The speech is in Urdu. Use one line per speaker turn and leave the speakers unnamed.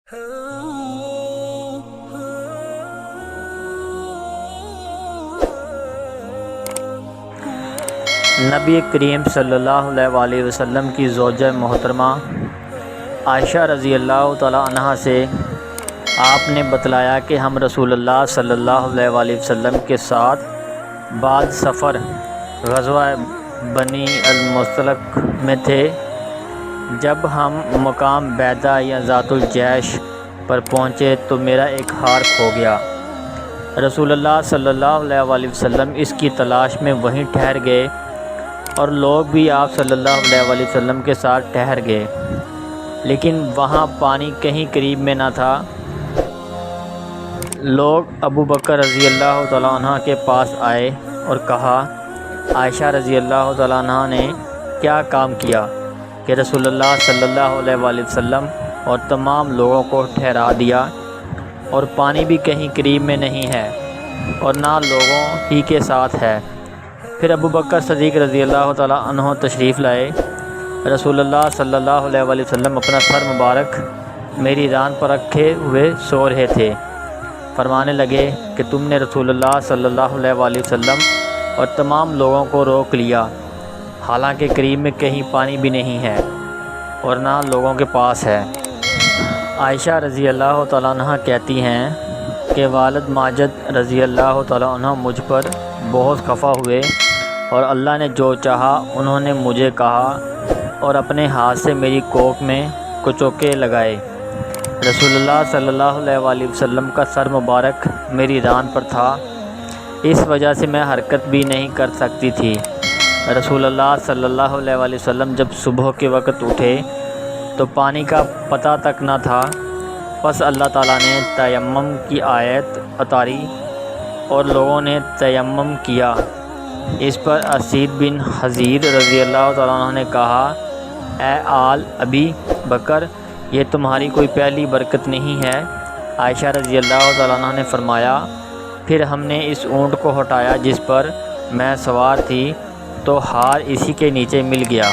نبی کریم صلی اللہ علیہ وسلم کی زوجہ محترمہ عائشہ رضی اللہ تعالی عنہا سے آپ نے بتلایا کہ ہم رسول اللہ صلی اللہ علیہ وسلم کے ساتھ بعد سفر غزوہ بنی المصطلق میں تھے۔ جب ہم مقام بیدہ یا ذات الجیش پر پہنچے تو میرا ایک ہار کھو گیا۔ رسول اللہ صلی اللہ علیہ وسلم اس کی تلاش میں وہیں ٹھہر گئے اور لوگ بھی آپ صلی اللہ علیہ وسلم کے ساتھ ٹھہر گئے، لیکن وہاں پانی کہیں قریب میں نہ تھا۔ لوگ ابو بکر رضی اللہ تعالیٰ عنہ کے پاس آئے اور کہا، عائشہ رضی اللہ تعالیٰ عنہ نے کیا کام کیا کہ رسول اللہ صلی اللہ علیہ وسلم اور تمام لوگوں کو ٹھہرا دیا، اور پانی بھی کہیں قریب میں نہیں ہے اور نہ لوگوں ہی کے ساتھ ہے۔ پھر ابو بکر صدیق رضی اللہ تعالیٰ عنہ تشریف لائے۔ رسول اللہ صلی اللہ علیہ وسلم اپنا سر مبارک میری ران پر رکھے ہوئے سو رہے تھے۔ فرمانے لگے کہ تم نے رسول اللہ صلی اللہ علیہ وسلم اور تمام لوگوں کو روک لیا، حالانکہ قریب میں کہیں پانی بھی نہیں ہے اور نہ لوگوں کے پاس ہے۔ عائشہ رضی اللہ تعالیٰ عنہ کہتی ہیں کہ والد ماجد رضی اللہ تعالیٰ عنہ مجھ پر بہت خفا ہوئے، اور اللہ نے جو چاہا انہوں نے مجھے کہا اور اپنے ہاتھ سے میری کوکھ میں کچوکے لگائے۔ رسول اللہ صلی اللہ علیہ وسلم کا سر مبارک میری ران پر تھا، اس وجہ سے میں حرکت بھی نہیں کر سکتی تھی۔ رسول اللہ صلی اللہ علیہ وسلم جب صبح کے وقت اٹھے تو پانی کا پتہ تک نہ تھا، پس اللہ تعالیٰ نے تیمم کی آیت اتاری اور لوگوں نے تیمم کیا۔ اس پر اسید بن حضیر رضی اللہ تعالیٰ عنہ نے کہا، اے آل ابی بکر، یہ تمہاری کوئی پہلی برکت نہیں ہے۔ عائشہ رضی اللہ تعالیٰ عنہ نے فرمایا، پھر ہم نے اس اونٹ کو ہٹایا جس پر میں سوار تھی، تو ہار اسی کے نیچے مل گیا۔